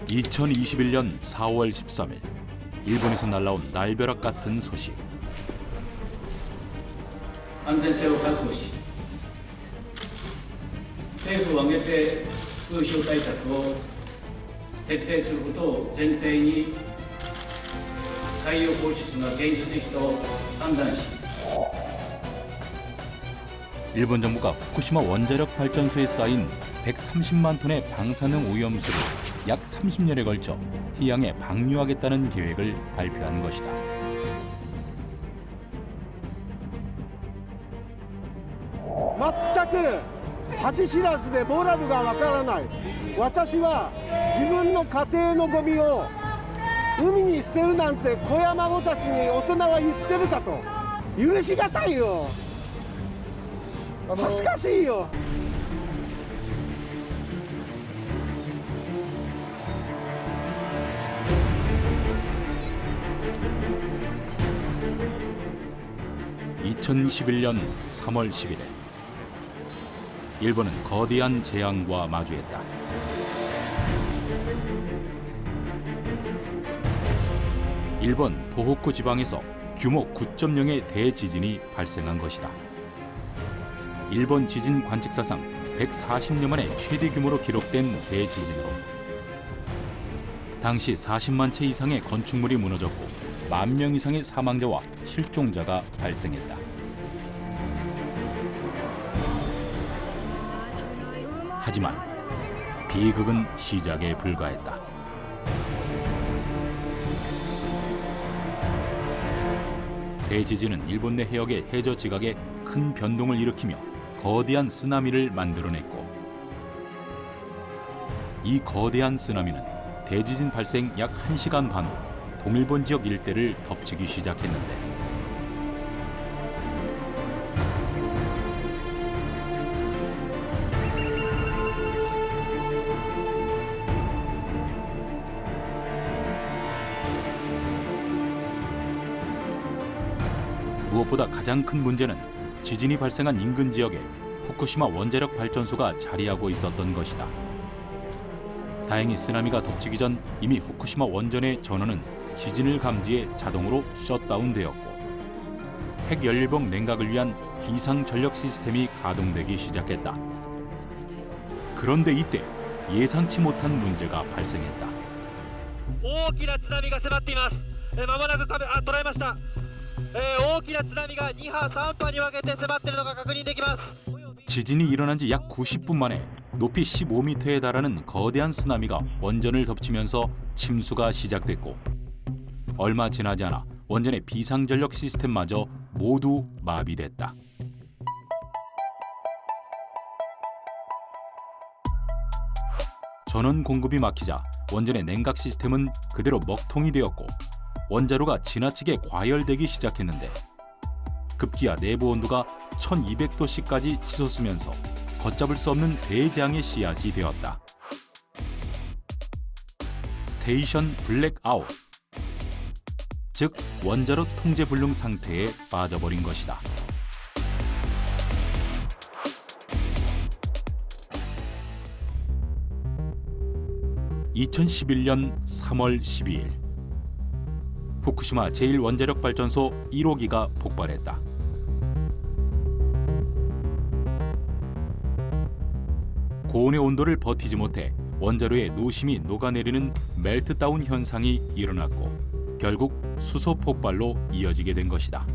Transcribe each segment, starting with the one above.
2021년 4월 13일 일본에서 날라온 날벼락 같은 소식. 安全性を確保し、政府を挙げて風評対策を徹底することを前提に海洋放出が現実的と判断し、 일본 정부가 후쿠시마 원자력 발전소에 쌓인 130만 톤의 방사능 오염수를 약 30년에 걸쳐 해양에 방류하겠다는 계획을 발표한 것이다. 전혀 恥知らずでモラルがわからない。私は自分の家庭のゴミを海に捨てるなんて子や孫たちに大人は言ってるかと。許しがたいよ。恥ずかしいよ。2021년 3월 11일 일본은 거대한 재앙과 마주했다. 일본 도호쿠 지방에서 규모 9.0의 대지진이 발생한 것이다. 일본 지진 관측사상 140년 만에 최대 규모로 기록된 대지진으로 당시 40만 채 이상의 건축물이 무너졌고 10,000명 이상의 사망자와 실종자가 발생했다. 하지만 비극은 시작에 불과했다. 대지진은 일본 내 해역의 해저 지각에 큰 변동을 일으키며 거대한 쓰나미를 만들어냈고, 이 거대한 쓰나미는 대지진 발생 약 1시간 반 후 동일본 지역 일대를 덮치기 시작했는데, 무엇보다 가장 큰 문제는 지진이 발생한 인근 지역에 후쿠시마 원자력 발전소가 자리하고 있었던 것이다. 다행히 쓰나미가 덮치기 전 이미 후쿠시마 원전의 전원은 지진을 감지해 자동으로 셧다운되었고, 핵연료봉 냉각을 위한 비상 전력 시스템이 가동되기 시작했다. 그런데 이때 예상치 못한 문제가 발생했다. 大きな津波が迫っています。まもなく捉えました。大きな津波が2波3波に分けて迫っているのが確認できます。 지진이 일어난 지 약 90분 만에 높이 15m에 달하는 거대한 쓰나미가 원전을 덮치면서 침수가 시작됐고, 얼마 지나지 않아 원전의 비상전력 시스템마저 모두 마비됐다. 전원 공급이 막히자 원전의 냉각 시스템은 그대로 먹통이 되었고, 원자로가 지나치게 과열되기 시작했는데, 급기야 내부 온도가 1200도씨까지 치솟으면서 걷잡을 수 없는 대재앙의 씨앗이 되었다. 스테이션 블랙아웃, 즉 원자로 통제 불능 상태에 빠져버린 것이다. (2011년 3월 12일) 후쿠시마 제1원자력발전소 1호기가 폭발했다. 고온의 온도를 버티지 못해 원자로의 노심이 녹아내리는 멜트다운 현상이 일어났고, 결국 수소 폭발로 이어지게 된 것이다.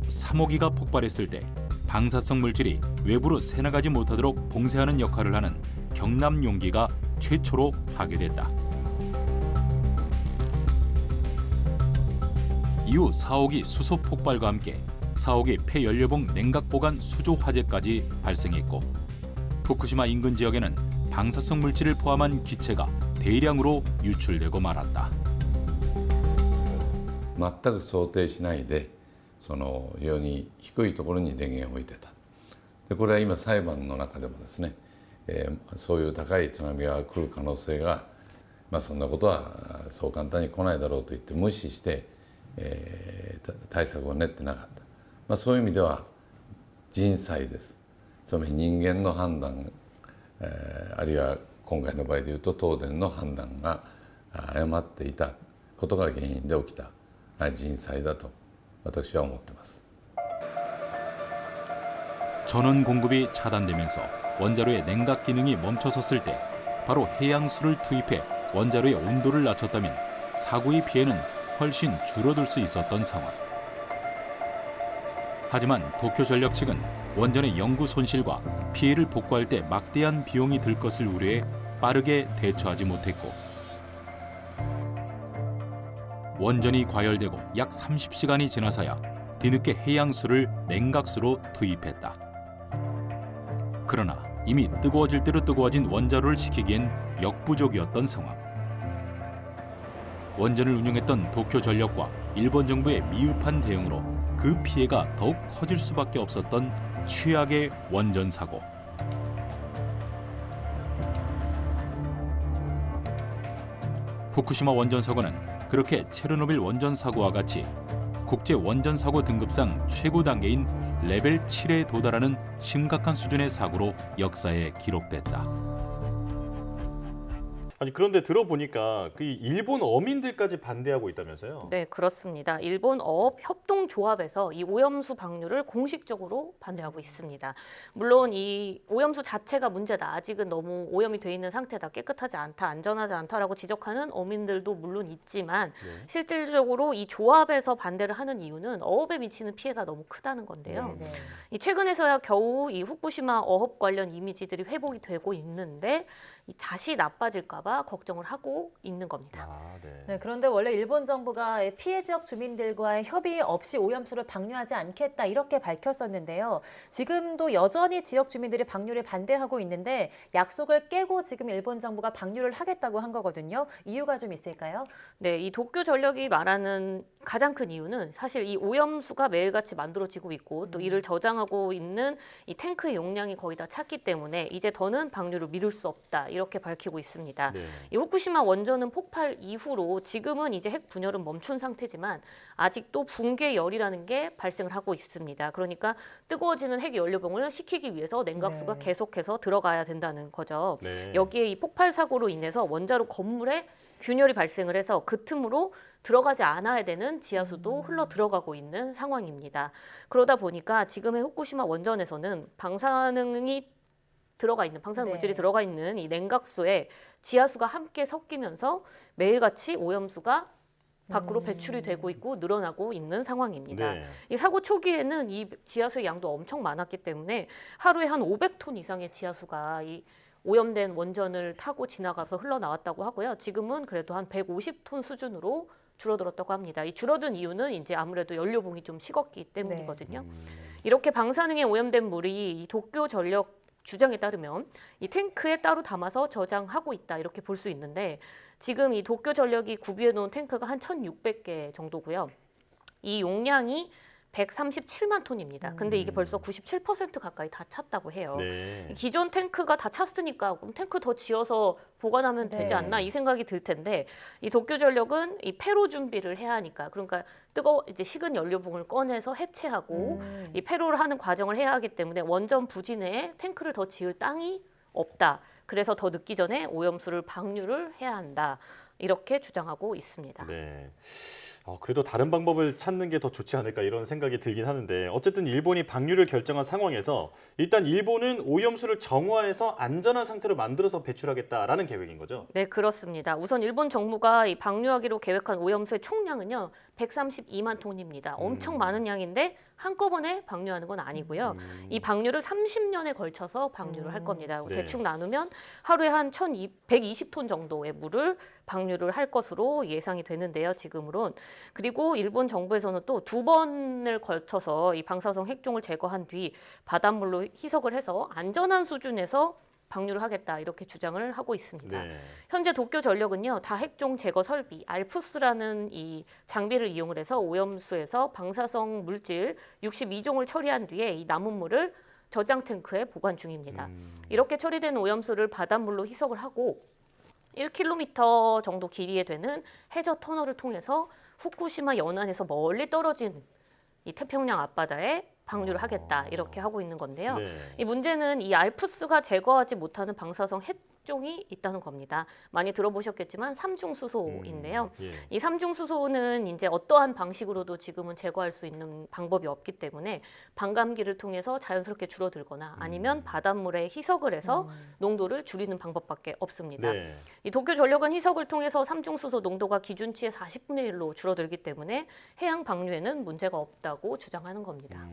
(3호기가) 폭발했을 때 방사성 물질이 외부로 새나가지 못하도록 봉쇄하는 역할을 하는 경남 용기가 최초로 파괴됐다. 이후 4호기 수소 폭발과 함께 4호기 폐연료봉 냉각 보관 수조 화재까지 발생했고, 후쿠시마 인근 지역에는 방사성 물질을 포함한 기체가 대량으로 유출되고 말았다. 全く想定しないで非常に低いところに電源を置いてた。でこれは今裁判の中でもですね、そういう高い津波が来る可能性が、そんなことはそう簡単に来ないだろうと言って無視して、対策を練ってなかった、そういう意味では人災です。つまり人間の判断、あるいは今回の場合でいうと東電の判断が誤っていたことが原因で起きた人災だと私は思っています。 전원 공급이 차단되면서 원자로의 냉각 기능이 멈춰섰을 때 바로 해양수를 투입해 원자로의 온도를 낮췄다면 사고의 피해는 훨씬 줄어들 수 있었던 상황. 하지만 도쿄전력 측은 원전의 영구 손실과 피해를 복구할 때 막대한 비용이 들 것을 우려해 빠르게 대처하지 못했고 원전이 과열되고 약 30시간이 지나서야 뒤늦게 해양수를 냉각수로 투입했다. 그러나 이미 뜨거워질 대로 뜨거워진 원자로를 지키기엔 역부족이었던 상황. 원전을 운영했던 도쿄전력과 일본 정부의 미흡한 대응으로 그 피해가 더욱 커질 수밖에 없었던 최악의 원전 사고. 후쿠시마 원전 사고는 그렇게 체르노빌 원전 사고와 같이 국제 원전 사고 등급상 최고 단계인 레벨 7에 도달하는 심각한 수준의 사고로 역사에 기록됐다. 아니 그런데 들어보니까 그 일본 어민들까지 반대하고 있다면서요? 네, 그렇습니다. 일본 어업 협동조합에서 이 오염수 방류를 공식적으로 반대하고 있습니다. 물론 이 오염수 자체가 문제다. 아직은 너무 오염이 돼 있는 상태다. 깨끗하지 않다. 안전하지 않다라고 지적하는 어민들도 물론 있지만 실질적으로 이 조합에서 반대를 하는 이유는 어업에 미치는 피해가 너무 크다는 건데요. 이 최근에서야 겨우 이 후쿠시마 어업 관련 이미지들이 회복이 되고 있는데 다시 나빠질까 봐 걱정을 하고 있는 겁니다. 네, 그런데 원래 일본 정부가 피해 지역 주민들과의 협의 없이 오염수를 방류하지 않겠다 이렇게 밝혔었는데요. 지금도 여전히 지역 주민들이 방류를 반대하고 있는데 약속을 깨고 지금 일본 정부가 방류를 하겠다고 한 거거든요. 이유가 좀 있을까요? 네, 이 도쿄전력이 말하는 가장 큰 이유는 사실 이 오염수가 매일같이 만들어지고 있고 또 이를 저장하고 있는 이 탱크의 용량이 거의 다 찼기 때문에 이제 더는 방류를 미룰 수 없다 이렇게 밝히고 있습니다. 이 후쿠시마 원전은 폭발 이후로 지금은 이제 핵 분열은 멈춘 상태지만 아직도 붕괴열이라는 게 발생을 하고 있습니다. 그러니까 뜨거워지는 핵 연료봉을 식히기 위해서 냉각수가 계속해서 들어가야 된다는 거죠. 여기에 이 폭발 사고로 인해서 원자로 건물에 균열이 발생을 해서 그 틈으로 들어가지 않아야 되는 지하수도 흘러 들어가고 있는 상황입니다. 그러다 보니까 지금의 후쿠시마 원전에서는 방사능이 들어가 있는 방사능 물질이 들어가 있는 이 냉각수에 지하수가 함께 섞이면서 매일같이 오염수가 밖으로 배출이 되고 있고 늘어나고 있는 상황입니다. 이 사고 초기에는 이 지하수의 양도 엄청 많았기 때문에 하루에 한 500톤 이상의 지하수가 이 오염된 원전을 타고 지나가서 흘러나왔다고 하고요. 지금은 그래도 한 150톤 수준으로 줄어들었다고 합니다. 이 줄어든 이유는 이제 아무래도 연료봉이 좀 식었기 때문이거든요. 이렇게 방사능에 오염된 물이 이 도쿄 전력 주장에 따르면 이 탱크에 따로 담아서 저장하고 있다 이렇게 볼 수 있는데 지금 이 도쿄 전력이 구비해 놓은 탱크가 한 1,600개 정도고요. 이 용량이 137만 톤입니다. 근데 이게 벌써 97% 가까이 다 찼다고 해요. 기존 탱크가 다 찼으니까 그럼 탱크 더 지어서 보관하면 되지 않나 이 생각이 들 텐데 이 도쿄전력은 이 폐로 준비를 해야 하니까 그러니까 이제 식은 연료봉을 꺼내서 해체하고 이 폐로를 하는 과정을 해야 하기 때문에 원전 부지 내에 탱크를 더 지을 땅이 없다. 그래서 더 늦기 전에 오염수를 방류를 해야 한다. 이렇게 주장하고 있습니다. 그래도 다른 방법을 찾는 게 더 좋지 않을까 이런 생각이 들긴 하는데 어쨌든 일본이 방류를 결정한 상황에서 일단 일본은 오염수를 정화해서 안전한 상태로 만들어서 배출하겠다라는 계획인 거죠? 네, 그렇습니다. 우선 일본 정부가 이 방류하기로 계획한 오염수의 총량은요. 132만 톤입니다. 엄청 많은 양인데 한꺼번에 방류하는 건 아니고요. 이 방류를 30년에 걸쳐서 방류를 할 겁니다. 대충 나누면 하루에 한 120톤 정도의 물을 방류를 할 것으로 예상이 되는데요. 지금으론. 그리고 일본 정부에서는 또 2번을 걸쳐서 이 방사성 핵종을 제거한 뒤 바닷물로 희석을 해서 안전한 수준에서 방류를 하겠다 이렇게 주장을 하고 있습니다. 현재 도쿄전력은요 다 핵종 제거 설비 알프스라는 이 장비를 이용을 해서 오염수에서 방사성 물질 62종을 처리한 뒤에 이 남은 물을 저장 탱크에 보관 중입니다. 이렇게 처리된 오염수를 바닷물로 희석을 하고 1km 정도 길이에 되는 해저 터널을 통해서 후쿠시마 연안에서 멀리 떨어진 이 태평양 앞바다에 방류를 하겠다 이렇게 하고 있는 건데요. 네. 이 문제는 이 알프스가 제거하지 못하는 방사성 핵종이 있다는 겁니다. 많이 들어보셨겠지만 삼중수소인데요. 예. 이 삼중수소는 이제 어떠한 방식으로도 지금은 제거할 수 있는 방법이 없기 때문에 반감기를 통해서 자연스럽게 줄어들거나 아니면 바닷물에 희석을 해서 농도를 줄이는 방법밖에 없습니다. 네. 이 도쿄전력은 희석을 통해서 삼중수소 농도가 기준치의 40분의 1로 줄어들기 때문에 해양 방류에는 문제가 없다고 주장하는 겁니다.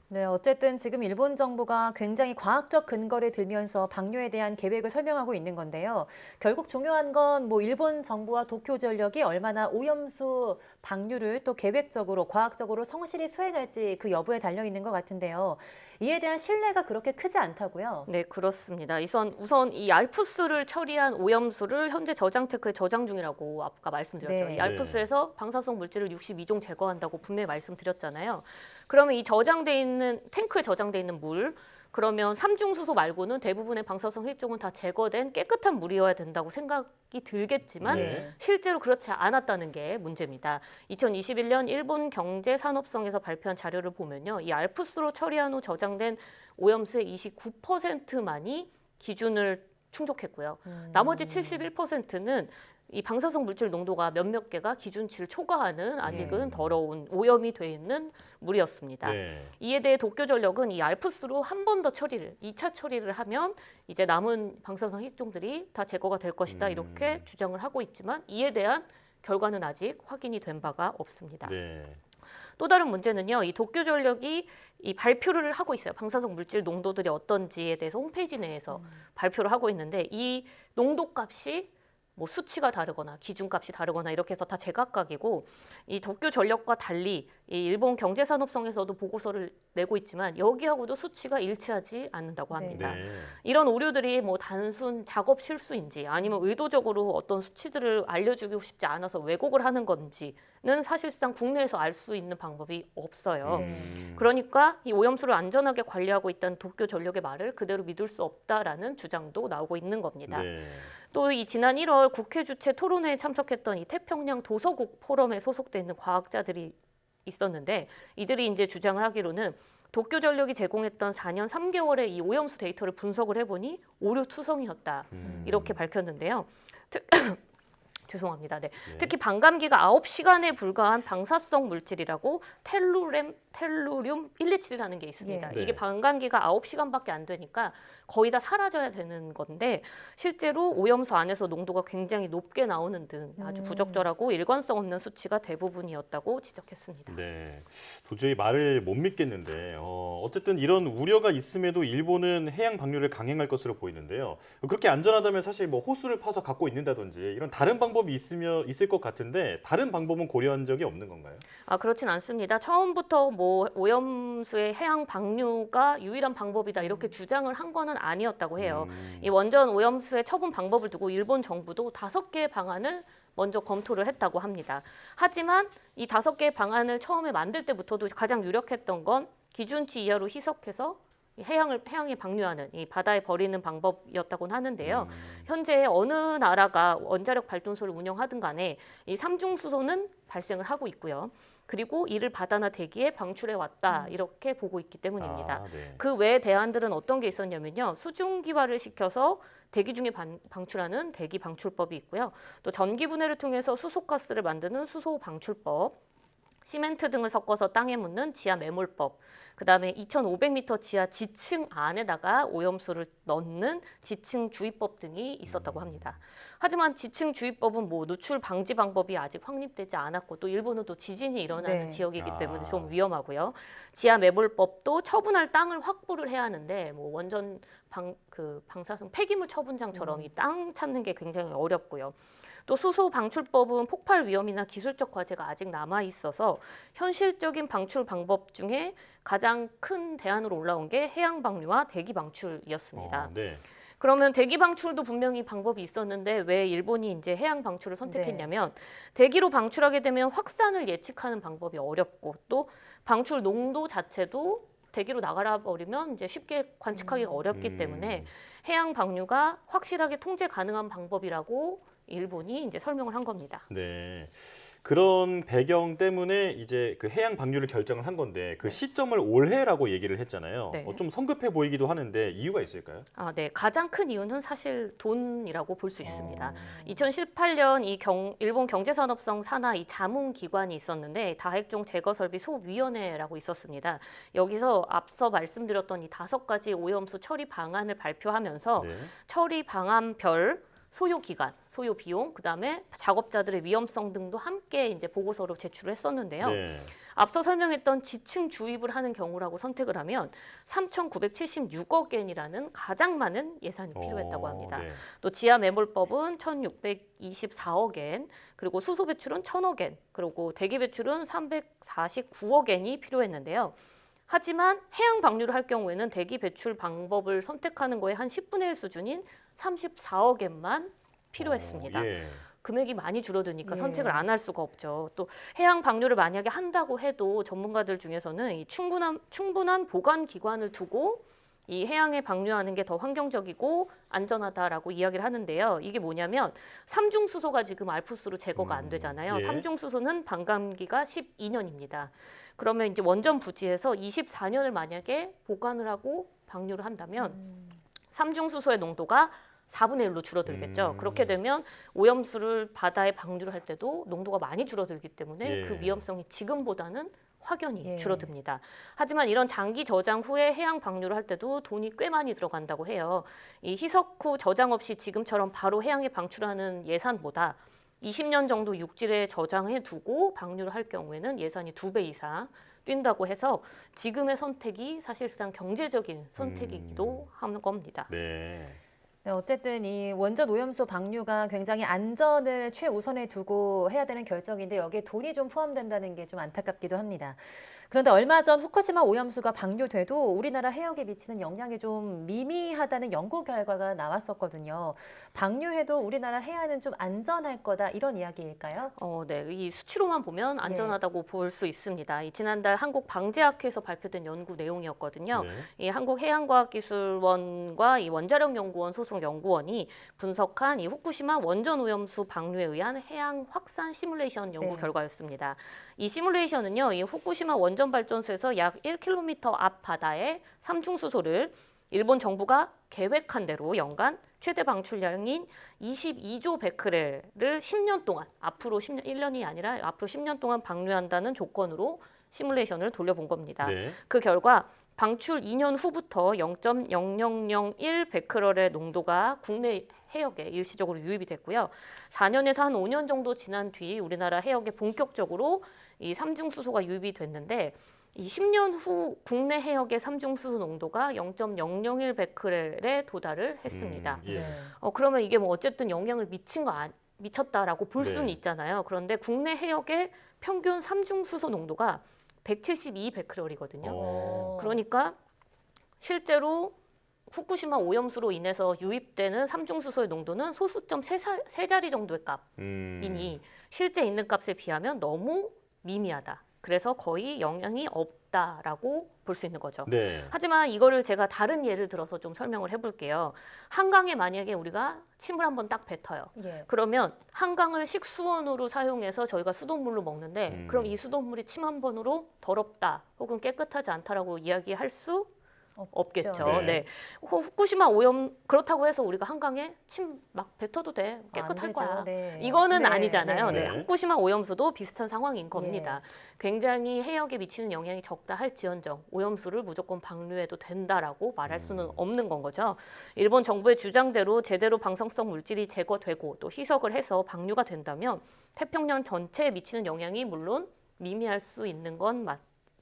네, 어쨌든 지금 일본 정부가 굉장히 과학적 근거를 들면서 방류에 대한 계획을 설명하고 있는 건데요. 결국 중요한 건 뭐 일본 정부와 도쿄전력이 얼마나 오염수 방류를 또 계획적으로 과학적으로 성실히 수행할지 그 여부에 달려 있는 것 같은데요. 이에 대한 신뢰가 그렇게 크지 않다고요? 네, 그렇습니다. 우선 이 알프스를 처리한 오염수를 현재 저장 탱크에 저장 중이라고 아까 말씀드렸죠. 네. 이 알프스에서 방사성 물질을 62종 제거한다고 분명히 말씀드렸잖아요. 그러면 이 저장돼 있는 탱크에 저장돼 있는 물, 그러면 삼중수소 말고는 대부분의 방사성 핵종은 다 제거된 깨끗한 물이어야 된다고 생각이 들겠지만 네. 실제로 그렇지 않았다는 게 문제입니다. 2021년 일본 경제산업성에서 발표한 자료를 보면요. 이 알프스로 처리한 후 저장된 오염수의 29%만이 기준을 충족했고요. 나머지 71%는 이 방사성 물질 농도가 몇몇 개가 기준치를 초과하는 아직은 더러운 오염이 돼 있는 물이었습니다. 네. 이에 대해 도쿄전력은 이 알프스로 한 번 더 처리를, 2차 처리를 하면 이제 남은 방사성 핵종들이 다 제거가 될 것이다 이렇게 주장을 하고 있지만 이에 대한 결과는 아직 확인이 된 바가 없습니다. 네. 또 다른 문제는요. 이 도쿄전력이 이 발표를 하고 있어요. 방사성 물질 농도들이 어떤지에 대해서 홈페이지 내에서 발표를 하고 있는데 이 농도값이 뭐 수치가 다르거나 기준값이 다르거나 이렇게 해서 다 제각각이고 이 도쿄전력과 달리 이 일본 경제산업성에서도 보고서를 내고 있지만 여기하고도 수치가 일치하지 않는다고 합니다. 네. 이런 오류들이 뭐 단순 작업 실수인지 아니면 의도적으로 어떤 수치들을 알려주고 싶지 않아서 왜곡을 하는 건지는 사실상 국내에서 알 수 있는 방법이 없어요. 그러니까 이 오염수를 안전하게 관리하고 있다는 도쿄전력의 말을 그대로 믿을 수 없다라는 주장도 나오고 있는 겁니다. 네. 또 이 지난 1월 국회 주최 토론회에 참석했던 이 태평양 도서국 포럼에 소속돼 있는 과학자들이 있었는데 이들이 이제 주장을 하기로는 도쿄전력이 제공했던 4년 3개월의 이 오염수 데이터를 분석을 해보니 오류 투성이었다 이렇게 밝혔는데요. 죄송합니다. 네. 특히 반감기가 9시간에 불과한 방사성 물질이라고 텔루륨 127이라는 게 있습니다. 예. 이게 반감기가 9시간밖에 안 되니까 거의 다 사라져야 되는 건데 실제로 오염수 안에서 농도가 굉장히 높게 나오는 등 아주 부적절하고 일관성 없는 수치가 대부분이었다고 지적했습니다. 네, 도저히 말을 못 믿겠는데 어쨌든 이런 우려가 있음에도 일본은 해양 방류를 강행할 것으로 보이는데요. 그렇게 안전하다면 사실 뭐 호수를 파서 갖고 있는다든지 이런 다른 방법이 있을 것 같은데 다른 방법은 고려한 적이 없는 건가요? 아, 그렇진 않습니다. 처음부터 뭐 오염수의 해양 방류가 유일한 방법이다 이렇게 주장을 한 거는 아니었다고 해요. 이 원전 오염수의 처분 방법을 두고 일본 정부도 5개의 방안을 먼저 검토를 했다고 합니다. 하지만 이 5개의 방안을 처음에 만들 때부터도 가장 유력했던 건 기준치 이하로 희석해서 해양에 방류하는 이 바다에 버리는 방법이었다고는 하는데요. 현재 어느 나라가 원자력 발전소를 운영하든 간에 이 삼중수소는 발생을 하고 있고요. 그리고 이를 바다나 대기에 방출해 왔다 이렇게 보고 있기 때문입니다. 네. 그 외 대안들은 어떤 게 있었냐면요. 수증기화를 시켜서 대기 중에 방출하는 대기 방출법이 있고요. 또 전기 분해를 통해서 수소가스를 만드는 수소 방출법, 시멘트 등을 섞어서 땅에 묻는 지하 매몰법, 그다음에 2,500m 지하 지층 안에다가 오염수를 넣는 지층 주의법 등이 있었다고 합니다. 하지만 지층 주의법은 뭐 누출 방지 방법이 아직 확립되지 않았고 또 일본은 또 지진이 일어나는 지역이기 때문에 좀 위험하고요. 지하 매몰법도 처분할 땅을 확보를 해야 하는데 뭐 원전 방사성 폐기물 처분장처럼 이 땅 찾는 게 굉장히 어렵고요. 또 수소 방출법은 폭발 위험이나 기술적 과제가 아직 남아 있어서 현실적인 방출 방법 중에 가장 큰 대안으로 올라온 게 해양 방류와 대기 방출이었습니다. 네. 그러면 대기 방출도 분명히 방법이 있었는데 왜 일본이 이제 해양 방출을 선택했냐면 대기로 방출하게 되면 확산을 예측하는 방법이 어렵고 또 방출 농도 자체도 대기로 나가라 버리면 이제 쉽게 관측하기가 어렵기 때문에 해양 방류가 확실하게 통제 가능한 방법이라고 일본이 이제 설명을 한 겁니다. 네. 그런 배경 때문에 이제 그 해양 방류를 결정을 한 건데 그 시점을 올해라고 얘기를 했잖아요. 네. 좀 성급해 보이기도 하는데 이유가 있을까요? 네. 가장 큰 이유는 사실 돈이라고 볼 수 있습니다. 2018년 일본 경제산업성 산하 이 자문기관이 있었는데 다핵종 제거설비 소위원회라고 있었습니다. 여기서 앞서 말씀드렸던 이 5가지 오염수 처리 방안을 발표하면서 네. 처리 방안별 소요 기간, 소요 비용, 그다음에 작업자들의 위험성 등도 함께 이제 보고서로 제출을 했었는데요. 네. 앞서 설명했던 지층 주입을 하는 경우라고 선택을 하면 3,976억 엔이라는 가장 많은 예산이 필요했다고 합니다. 네. 또 지하 매몰법은 1,624억 엔, 그리고 수소 배출은 1,000억 엔, 그리고 대기 배출은 349억 엔이 필요했는데요. 하지만 해양 방류를 할 경우에는 대기 배출 방법을 선택하는 거에 한 10분의 1 수준인 34억 엔만 필요했습니다. 예. 금액이 많이 줄어드니까 예. 선택을 안 할 수가 없죠. 또 해양 방류를 만약에 한다고 해도 전문가들 중에서는 이 충분한 보관 기관을 두고 이 해양에 방류하는 게 더 환경적이고 안전하다라고 이야기를 하는데요. 이게 뭐냐면 삼중수소가 지금 알프스로 제거가 안 되잖아요. 예. 삼중수소는 반감기가 12년입니다. 그러면 이제 원전 부지에서 24년을 만약에 보관을 하고 방류를 한다면 삼중수소의 농도가 4분의 1로 줄어들겠죠. 그렇게 되면 오염수를 바다에 방류를 할 때도 농도가 많이 줄어들기 때문에 예. 그 위험성이 지금보다는 확연히 예. 줄어듭니다. 하지만 이런 장기 저장 후에 해양 방류를 할 때도 돈이 꽤 많이 들어간다고 해요. 이 희석 후 저장 없이 지금처럼 바로 해양에 방출하는 예산보다 20년 정도 육지에 저장해 두고 방류를 할 경우에는 예산이 2배 이상 뛴다고 해서 지금의 선택이 사실상 경제적인 선택이기도 하는 겁니다. 네. 네, 어쨌든 이 원전 오염수 방류가 굉장히 안전을 최우선에 두고 해야 되는 결정인데 여기에 돈이 좀 포함된다는 게 좀 안타깝기도 합니다. 그런데 얼마 전 후쿠시마 오염수가 방류돼도 우리나라 해역에 미치는 영향이 좀 미미하다는 연구 결과가 나왔었거든요. 방류해도 우리나라 해안은 좀 안전할 거다 이런 이야기일까요? 네, 이 수치로만 보면 안전하다고 볼 수 있습니다. 이 지난달 한국방재학회에서 발표된 연구 내용이었거든요. 네. 이 한국해양과학기술원과 이 원자력연구원 소속 연구원이 분석한 이 후쿠시마 원전 오염수 방류에 의한 해양 확산 시뮬레이션 연구 네. 결과였습니다. 이 시뮬레이션은요, 이 후쿠시마 원전 발전소에서 약 1km 앞 바다에 삼중수소를 일본 정부가 계획한 대로 연간 최대 방출량인 22조 베크렐을 10년 동안, 앞으로 1년이 아니라 앞으로 10년 동안 방류한다는 조건으로 시뮬레이션을 돌려본 겁니다. 네. 그 결과 방출 2년 후부터 0.0001 베크렐의 농도가 국내 해역에 일시적으로 유입이 됐고요. 4년에서 한 5년 정도 지난 뒤 우리나라 해역에 본격적으로 이 삼중수소가 유입이 됐는데 이 10년 후 국내 해역의 삼중수소 농도가 0.001 베크렐에 도달을 했습니다. 예. 네. 그러면 이게 뭐 어쨌든 영향을 미쳤다라고 볼 네. 수는 있잖아요. 그런데 국내 해역의 평균 삼중수소 농도가 172 베크렐이거든요. 그러니까 실제로 후쿠시마 오염수로 인해서 유입되는 삼중수소의 농도는 소수점 세 자리 정도의 값이니 실제 있는 값에 비하면 너무 미미하다. 그래서 거의 영향이 없다라고 볼 수 있는 거죠. 네. 하지만 이거를 제가 다른 예를 들어서 좀 설명을 해볼게요. 한강에 만약에 우리가 침을 한번 딱 뱉어요. 예. 그러면 한강을 식수원으로 사용해서 저희가 수돗물로 먹는데 그럼 이 수돗물이 침 한 번으로 더럽다 혹은 깨끗하지 않다라고 이야기할 수 없겠죠. 네. 네. 후쿠시마 오염 그렇다고 해서 우리가 한강에 침 막 뱉어도 돼 깨끗할 안 되죠. 거야. 네. 이거는 네. 아니잖아요. 네. 네. 후쿠시마 오염수도 비슷한 상황인 겁니다. 예. 굉장히 해역에 미치는 영향이 적다 할지언정 오염수를 무조건 방류해도 된다라고 말할 수는 없는 건 거죠. 일본 정부의 주장대로 제대로 방사성 물질이 제거되고 또 희석을 해서 방류가 된다면 태평양 전체에 미치는 영향이 물론 미미할 수 있는 건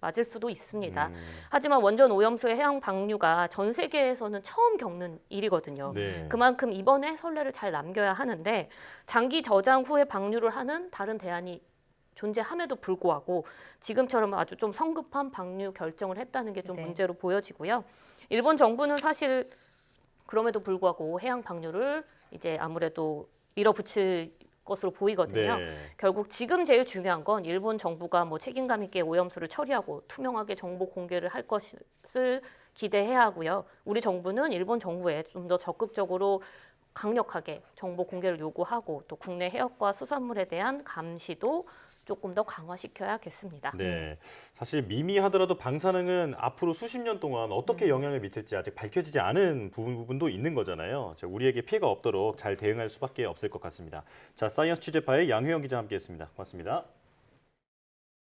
맞을 수도 있습니다. 하지만 원전 오염수의 해양 방류가 전 세계에서는 처음 겪는 일이거든요. 네. 그만큼 이번에 선례를 잘 남겨야 하는데 장기 저장 후에 방류를 하는 다른 대안이 존재함에도 불구하고 지금처럼 아주 좀 성급한 방류 결정을 했다는 게 좀 네. 문제로 보여지고요. 일본 정부는 사실 그럼에도 불구하고 해양 방류를 이제 아무래도 밀어붙일 것으로 보이거든요. 네. 결국 지금 제일 중요한 건 일본 정부가 뭐 책임감 있게 오염수를 처리하고 투명하게 정보 공개를 할 것을 기대해야 하고요. 우리 정부는 일본 정부에 좀 더 적극적으로 강력하게 정보 공개를 요구하고 또 국내 해역과 수산물에 대한 감시도 조금 더 강화시켜야겠습니다. 네, 사실 미미하더라도 방사능은 앞으로 수십 년 동안 어떻게 영향을 미칠지 아직 밝혀지지 않은 부분도 있는 거잖아요. 우리에게 피해가 없도록 잘 대응할 수밖에 없을 것 같습니다. 자, 사이언스 취재파의 양효영 기자 함께했습니다. 고맙습니다.